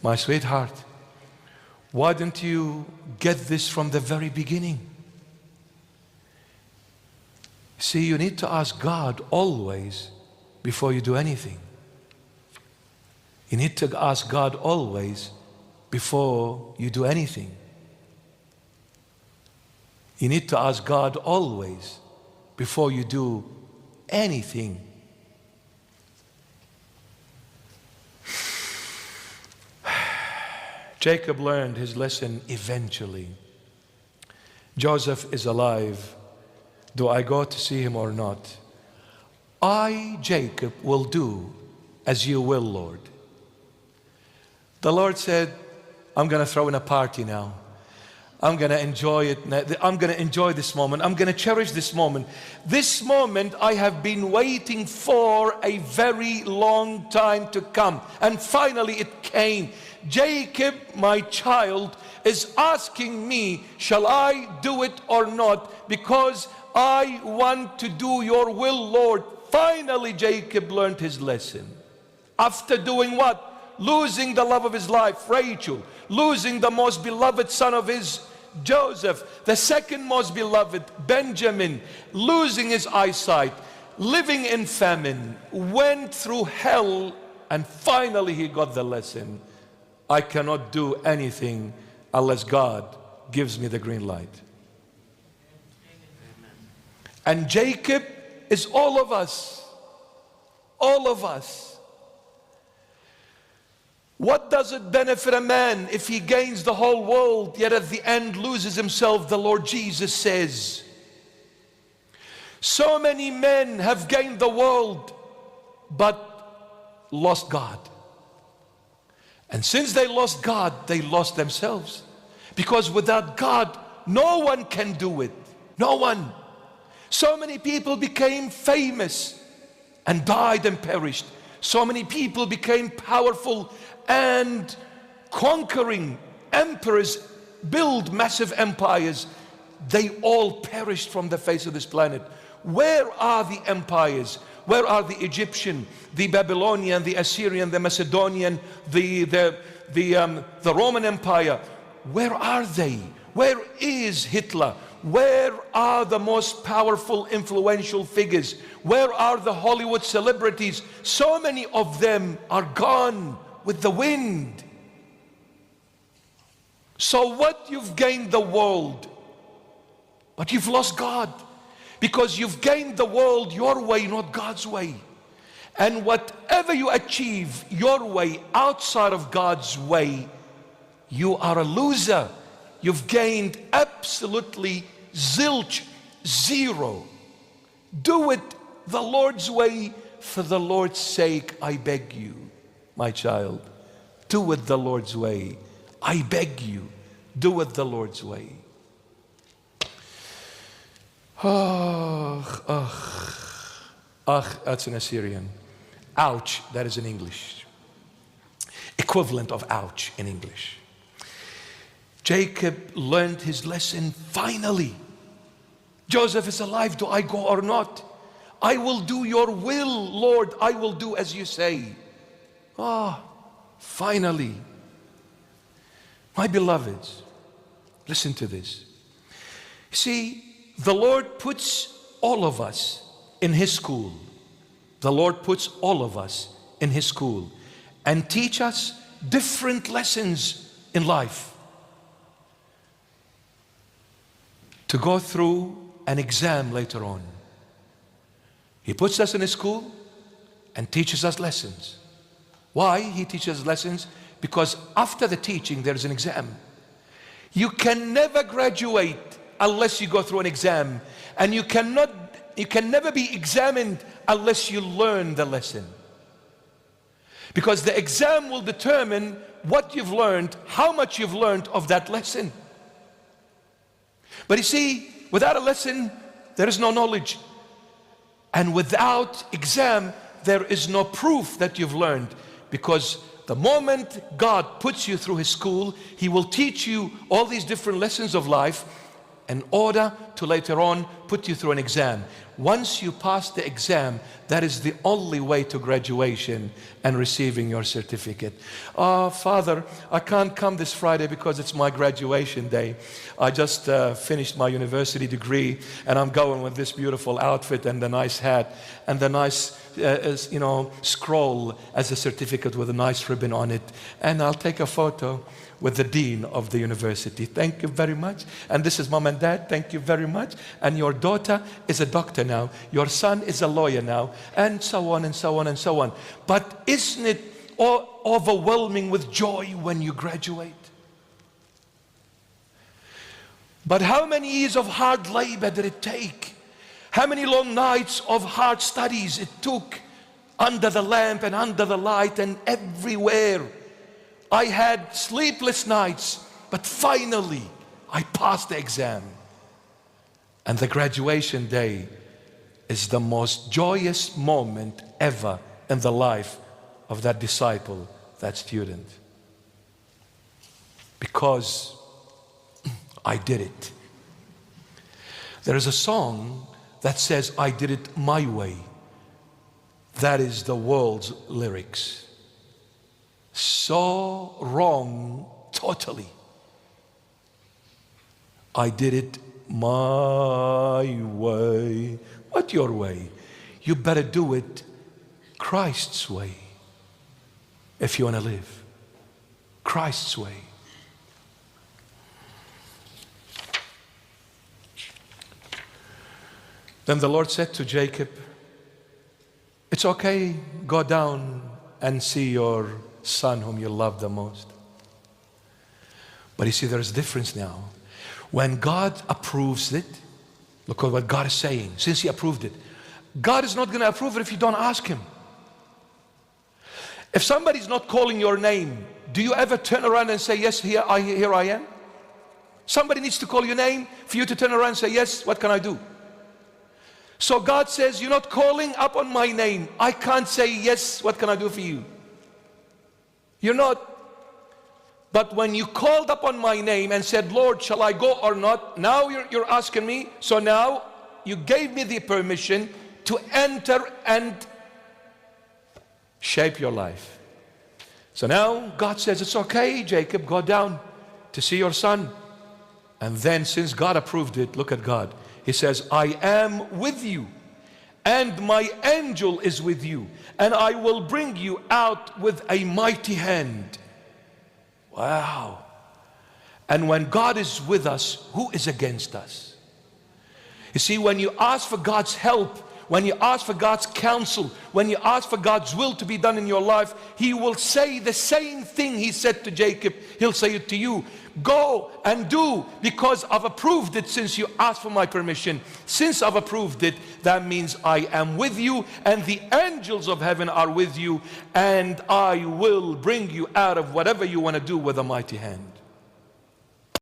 My sweetheart, why don't you get this from the very beginning? See, you need to ask God always before you do anything. You need to ask God always before you do anything. You need to ask God always before you do anything. Jacob learned his lesson eventually. Joseph is alive. Do I go to see him or not? I, Jacob, will do as you will, Lord. The Lord said, I'm going to throw in a party now. I'm going to enjoy it. I'm going to enjoy this moment. I'm going to cherish this moment. This moment I have been waiting for a very long time to come. And finally it came. Jacob, my child, is asking me, shall I do it or not? Because I want to do your will, Lord. Finally, Jacob learned his lesson. After doing what? Losing the love of his life, Rachel. Losing the most beloved son of his, Joseph. The second most beloved, Benjamin. Losing his eyesight. Living in famine. Went through hell. And finally he got the lesson. I cannot do anything unless God gives me the green light. And Jacob is all of us. All of us. What does it benefit a man if he gains the whole world, yet at the end loses himself? The Lord Jesus says. So many men have gained the world, but lost God. And since they lost God, they lost themselves. Because without God, no one can do it. No one. So many people became famous and died and perished. So many people became powerful and conquering. Emperors build massive empires. They all perished from the face of this planet. Where are the empires? Where are the Egyptian, the Babylonian, the Assyrian, the Macedonian, the Roman Empire? Where are they? Where is Hitler? Where are the most powerful, influential figures? Where are the Hollywood celebrities? So many of them are gone with the wind. So what? You've gained the world, but you've lost God. Because you've gained the world your way, not God's way. And whatever you achieve your way, outside of God's way, you are a loser. You've gained absolutely zilch, zero. Do it the Lord's way, for the Lord's sake, I beg you, my child. Do it the Lord's way. I beg you, do it the Lord's way. That's in Assyrian. Ouch, that is in English. Equivalent of ouch in English. Jacob learned his lesson finally. Joseph is alive, do I go or not? I will do your will, Lord. I will do as you say. Finally. My beloveds, listen to this. See, the Lord puts all of us in His school. The Lord puts all of us in His school and teach us different lessons in life. To go through an exam later on. He puts us in His school and teaches us lessons. Why He teaches lessons? Because after the teaching there is an exam. You can never graduate unless you go through an exam, and you can never be examined unless you learn the lesson. Because the exam will determine what you've learned, how much you've learned of that lesson. But you see, without a lesson, there is no knowledge. And without exam, there is no proof that you've learned. Because the moment God puts you through His school, He will teach you all these different lessons of life in order to later on put you through an exam. once you pass the exam, that is the only way to graduation and receiving your certificate. Oh, Father, I can't come this Friday because it's my graduation day. I just finished my university degree, and I'm going with this beautiful outfit and the nice hat and the nice scroll as a certificate with a nice ribbon on it. And I'll take a photo with the dean of the university. Thank you very much. And this is Mom and Dad. Thank you very much. And your daughter is a doctor now. Your son is a lawyer now. And so on and so on and so on. But isn't it overwhelming with joy when you graduate? But how many years of hard labor did it take? How many long nights of hard studies it took under the lamp and under the light and everywhere? I had sleepless nights, but finally I passed the exam. And the graduation day is the most joyous moment ever in the life of that disciple, that student. Because I did it. There is a song that says, I did it my way. That is the world's lyrics. So wrong, totally. I did it my way. What your way? You better do it Christ's way if you want to live. Christ's way. Then the Lord said to Jacob, it's okay, go down and see your son whom you love the most. But you see, there's a difference now. When God approves it, look at what God is saying. Since He approved it, God is not going to approve it if you don't ask Him. If somebody's not calling your name, do you ever turn around and say, yes, here I am? Somebody needs to call your name for you to turn around and say, yes, what can I do? So God says, you're not calling up on my name. I can't say, yes, what can I do for you? You're not. But when you called up on my name and said, Lord, shall I go or not? Now you're asking me. So now you gave me the permission to enter and shape your life. So now God says, it's okay, Jacob, go down to see your son. And then since God approved it, look at God. He says, I am with you, and my angel is with you, and I will bring you out with a mighty hand. Wow. And when God is with us, who is against us? You see, when you ask for God's help, when you ask for God's counsel, when you ask for God's will to be done in your life, He will say the same thing He said to Jacob. He'll say it to you. Go and do, because I've approved it since you asked for my permission. Since I've approved it, that means I am with you, and the angels of heaven are with you, and I will bring you out of whatever you want to do with a mighty hand.